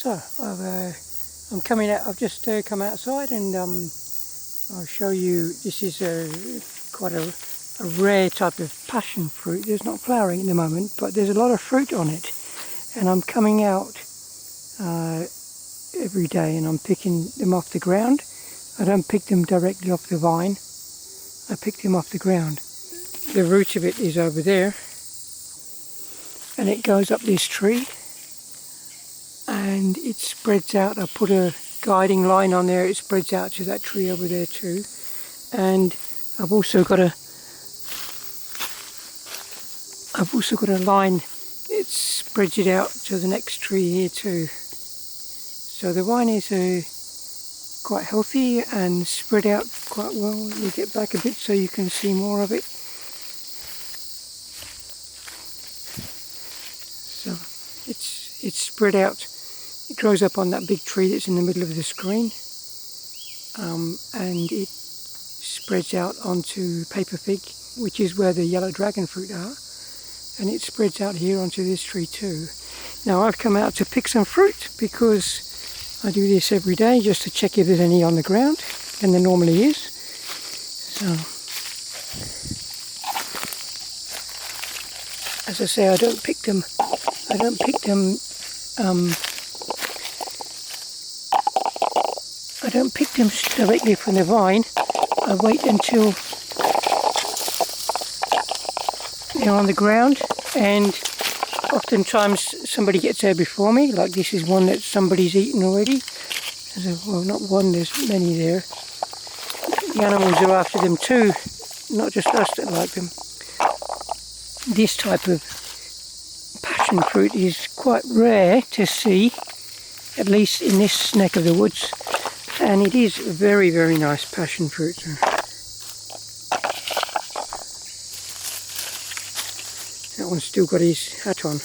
So I'm coming out. I've just come outside, and I'll show you. This is quite a rare type of passion fruit. There's not flowering at the moment, but there's a lot of fruit on it. And I'm coming out every day, and I'm picking them off the ground. I don't pick them directly off the vine. I pick them off the ground. The root of it is over there, and it goes up this tree, and it spreads out. I put a guiding line on there. It spreads out to that tree over there too. And I've also got a line. It spreads it out to the next tree here too. So the vine is quite healthy and spread out quite well. Let me get back a bit so you can see more of it. So it's spread out. It grows up on that big tree that's in the middle of the screen, and it spreads out onto paper fig, which is where the yellow dragon fruit are, and it spreads out here onto this tree too. Now I've come out to pick some fruit because I do this every day just to check if there's any on the ground, and there normally is. So, as I say, I don't pick them directly from the vine. I wait until they're on the ground, and oftentimes somebody gets there before me. Like this is one that somebody's eaten already. Well, not one, there's many there. The animals are after them too, not just us that like them. This type of passion fruit is quite rare to see, at least in this neck of the woods, and it is a very, very nice passion fruit. That one's still got his hat on.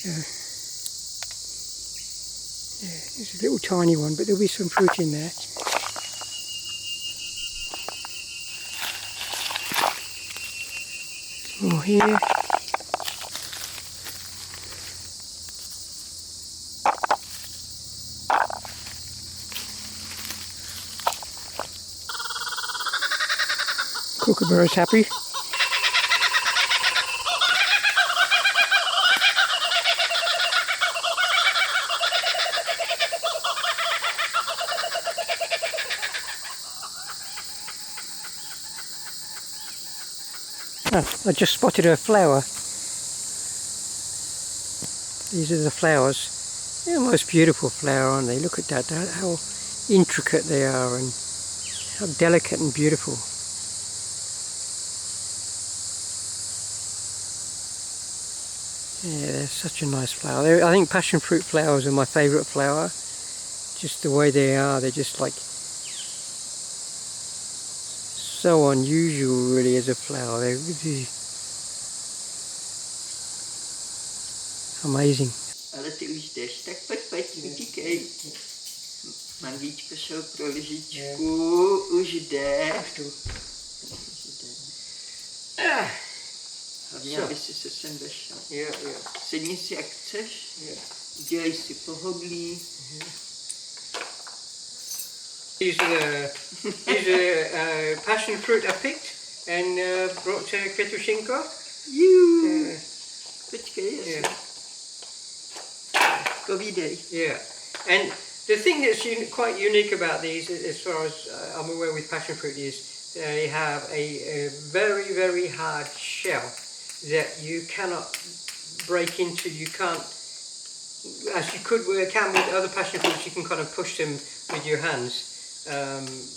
Yeah, it's a little tiny one, but there'll be some fruit in there. More here. Kookaburra's happy. Oh, I just spotted a flower. These are the flowers. They're the most beautiful flower, aren't they? Look at that, how intricate they are and how delicate and beautiful. Yeah, they're such a nice flower. I think passion fruit flowers are my favourite flower. Just the way they are, they're just like so unusual really as a flower. They're really amazing. Ale ty už jdeš, tak pojď, utíkej. Mandíčko šel pro lžičku, už jde. Hlavně, aby si se sem vešel. Sedni si jak chceš, dělej si pohodlí. These are passion fruit I picked and brought to Květušinko. Počkej, povídej. Yeah, and the thing that's quite unique about these, as far as I'm aware with passion fruit, is they have a very, very hard shell that you cannot break into. You can't, as you can with other passion fruits, you can kind of push them with your hands.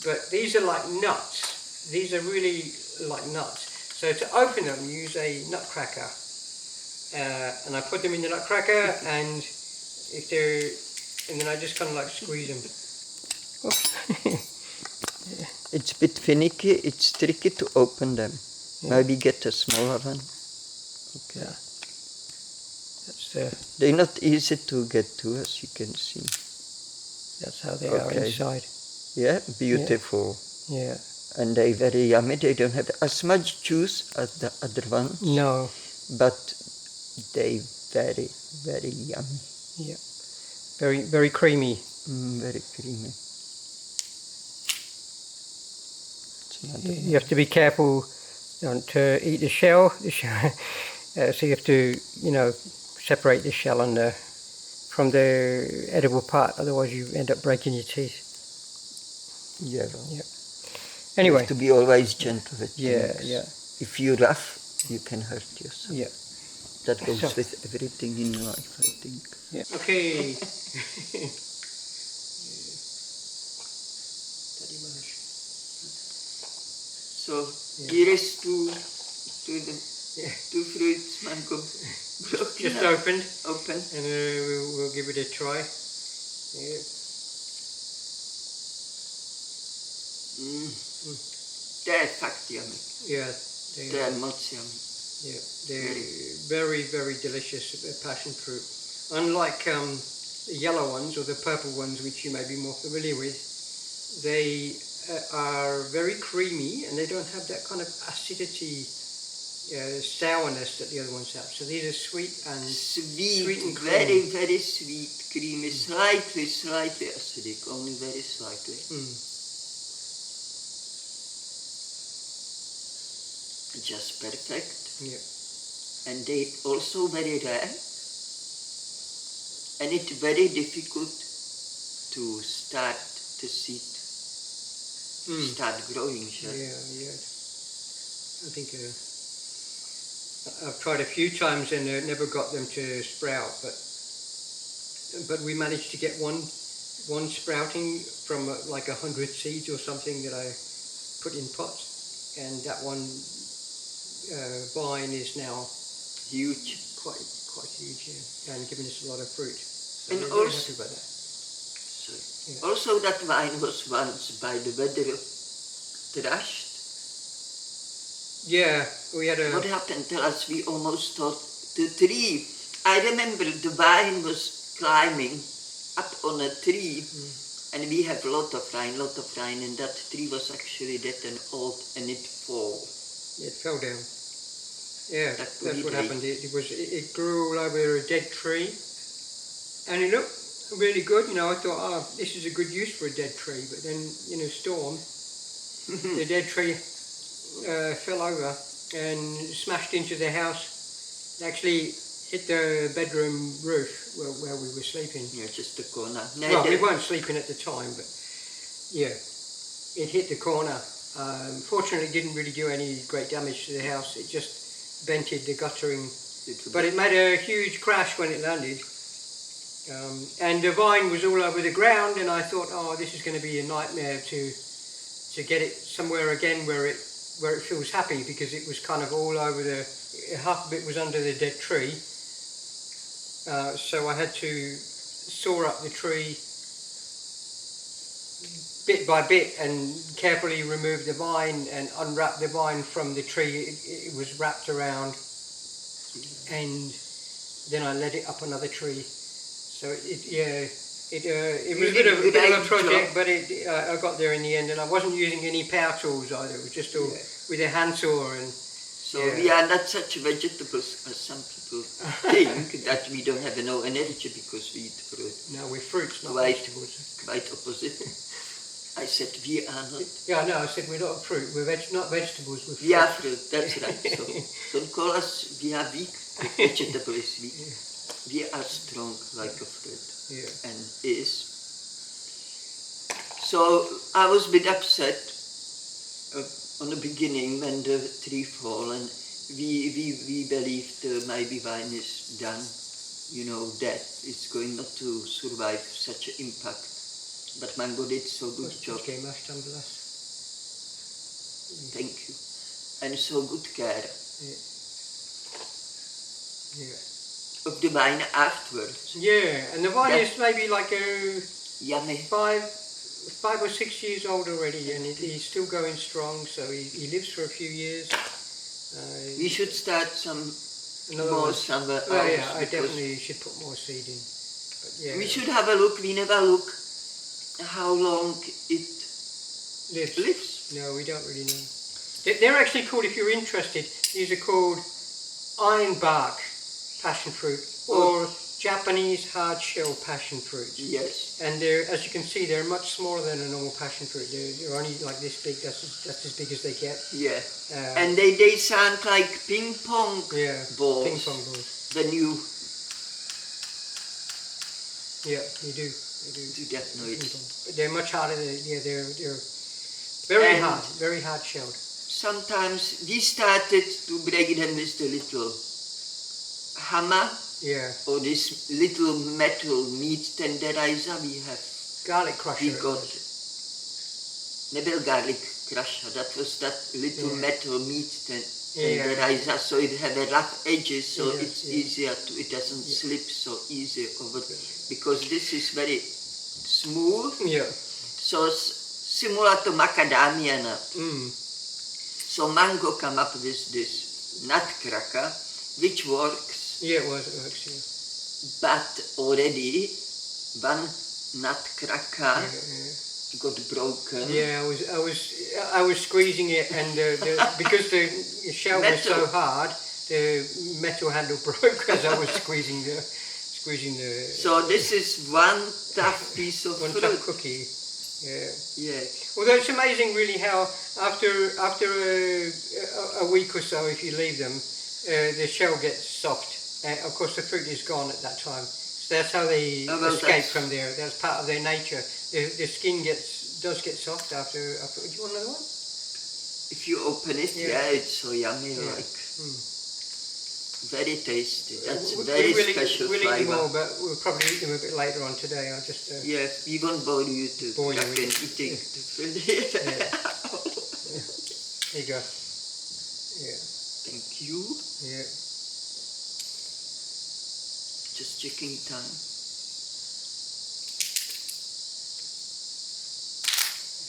But these are like nuts. These are really like nuts. So to open them, use a nutcracker, and I put them in the nutcracker, and then I just kind of like squeeze them. It's a bit finicky. It's tricky to open them. Yeah. Maybe get a smaller one. Okay. Yeah. They're not easy to get to, as you can see. That's how they are inside. Yeah, beautiful. Yeah. And they're very yummy. They don't have as much juice as the other ones. No. But they're very, very yummy. Yeah. Very creamy. Very creamy. It's another You have to be careful not to eat the shell. So you have to, separate the shell from the edible part. Otherwise, you end up breaking your teeth. Yeah. Well, Yeah. you Anyway. have to be always gentle with Yeah, things. yeah. If you're rough, you can hurt yourself. Yeah. That goes So- with everything in life, I think. Yeah. Okay. So Yeah. here is two Yeah. fruits, mango, broken Just up, opened, open. and we'll give it a try. Yeah. They're fact yummy. Yeah. They They're are. not yummy. Yeah, they're very delicious passion fruit. Unlike the yellow ones or the purple ones, which you may be more familiar with, they are very creamy and they don't have that kind of acidity, sourness that the other ones have. So these are sweet and Sweet, and very, creamy. very sweet, creamy, slightly acidic, only very slightly. Just perfect. Yeah. And they also very rare. And it's very difficult to start the seed, start growing. Yeah. I think I've tried a few times and never got them to sprout, but we managed to get one sprouting from like 100 seeds or something that I put in pots, and that one vine is now Huge. quite huge, yeah, and giving us a lot of fruit. So And we're very also- happy about that. So, Yeah. Also that vine was once by the weather trashed. Yeah, we had What a happened? Tell us, we almost thought the tree. I remember the vine was climbing up on a tree, and we have a lot of vine, and that tree was actually dead and old, and it fell. it fell down. Yeah, That that's would be what great. happened. It grew all over a dead tree, and it looked really good. I thought, oh, this is a good use for a dead tree. But then, storm, the dead tree fell over and smashed into the house. It actually hit the bedroom roof where we were sleeping. Yeah, just the corner. Well, we weren't sleeping at the time, but yeah, it hit the corner. Fortunately, it didn't really do any great damage to the house. It just vented the guttering, but it made a huge crash when it landed. And the vine was all over the ground, and I thought, oh, this is going to be a nightmare to get it somewhere again where it feels happy, because it was kind of all over half of it was under the dead tree. So I had to saw up the tree bit by bit and carefully remove the vine and unwrap the vine from the tree. It was wrapped around, and then I led it up another tree. So it was a bit of a project, but I got there in the end, and I wasn't using any power tools either. It was just all with a hand saw. And So we are not such vegetables as some people think, that we don't have no energy because we eat fruit. no, we're fruits, not Quite. vegetables. Quite opposite. I said we are not. Yeah, no, I said we're not fruit. We're not vegetables. We're fruit. We are fruit, that's right. So don't call us we are weak. Vegetable is weak. We are strong like a fruit. Yeah. And is. So I was a bit upset on the beginning when the tree fell, and we believed maybe vine is done, dead. It's going not to survive such an impact. But Mango did so good job. Okay, mashed us. Thank you. And so good care Yeah. of the vine afterwards. Yeah, and the vine Yeah. is maybe like Yummy. 5 or 6 years old already, and he's still going strong. So he lives for a few years. We should start some Another more one. somewhere Oh else. yeah, I because definitely should put more seed in. But yeah, we should have a look. We never look how long it lives. No, we don't really know. They're actually called, if you're interested, these are called ironbark passion fruit or Japanese hard shell passion fruits. Yes. And they're, as you can see, they're much smaller than a normal passion fruit. They're only like this big. That's as big as they get. Yeah. Uh, And they sound like ping pong yeah, balls ping pong balls. when you Yeah, you do. You do. do that noise. But they're much harder. They're very And- hard, very hard shelled. Sometimes we started to break them with the little hammer Yeah, or this little metal meat tenderizer we have. garlic crusher. We got never garlic crusher. That was that little Yeah. metal meat Yeah. tenderizer, so it had a rough edges, so Yeah, it's yeah. easier to. It doesn't Yeah. slip so easy over because this is very smooth. Yeah. So similar to macadamia nut. Mm. So Mango come up with this nutcracker, which works, Yeah, it works. Yeah. but already one nutcracker Yeah. got broken. Yeah, I was squeezing it, and because the shell was so Metal. hard, the metal handle broke as I was squeezing the So this is one tough piece of one fruit. tough cookie. Yeah. Yeah. Although it's amazing, really, how after a week or so, if you leave them, the shell gets soft. Of course, the fruit is gone at that time. So that's how they Oh, well, escape that's- from there. That's part of their nature. The skin does get soft after. Do you want another one? If you open it, Yeah. yeah, it's so yummy, Yeah. like Mm. very tasty. That's We- very we'll eat- special We'll eat flavor. more, but we'll probably eat them a bit later on today. I'll just. Yes, we won't bore you to Bore you crack with and it. eating Yeah. the fruit. There you go. Yeah. Thank you. Yeah. Just checking time.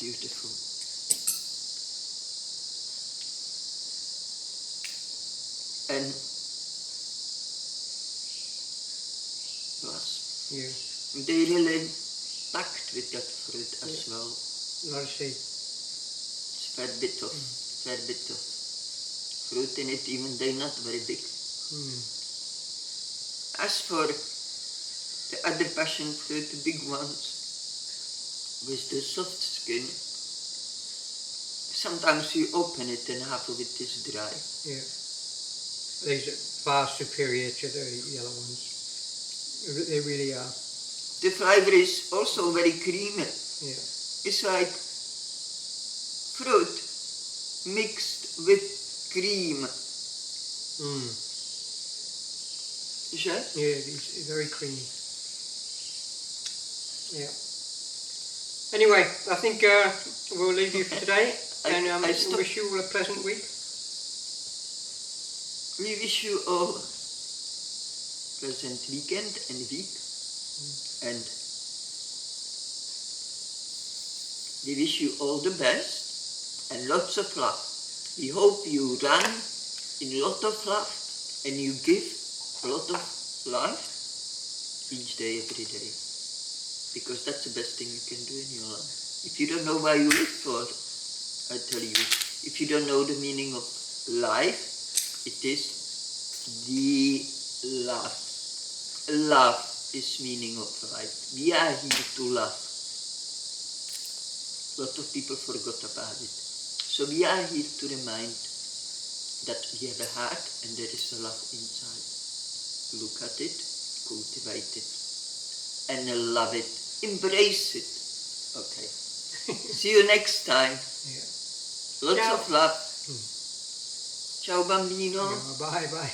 Beautiful. And plus, Yeah. they really packed with that fruit as well. A lot of seed. It's fair bit of fruit in it, even they're not very big. Mm. As for the other passion fruit, the big ones, with the soft skin, sometimes you open it and half of it is dry. Yeah. These are far superior to the yellow ones. They really are. The flavor is also very creamy. Yeah. It's like fruit mixed with cream. Mm. Is that? Yeah, it's very creamy. Yeah. Anyway, I think we'll leave you for today, and I stop- wish you all a pleasant week. We wish you all pleasant weekend and week, and we wish you all the best and lots of love. We hope you run in a lot of love and you give a lot of love each day, every day, because that's the best thing you can do in your life. If you don't know why you live for, I tell you, if you don't know the meaning of life, it is the love. Love is meaning of life. We are here to love. A lot of people forgot about it. So we are here to remind that we have a heart and there is a love inside. Look at it, cultivate it, and love it. Embrace it. Okay. See you next time. Yeah. Lots Ciao. of love. Ciao bambino. Bye bye.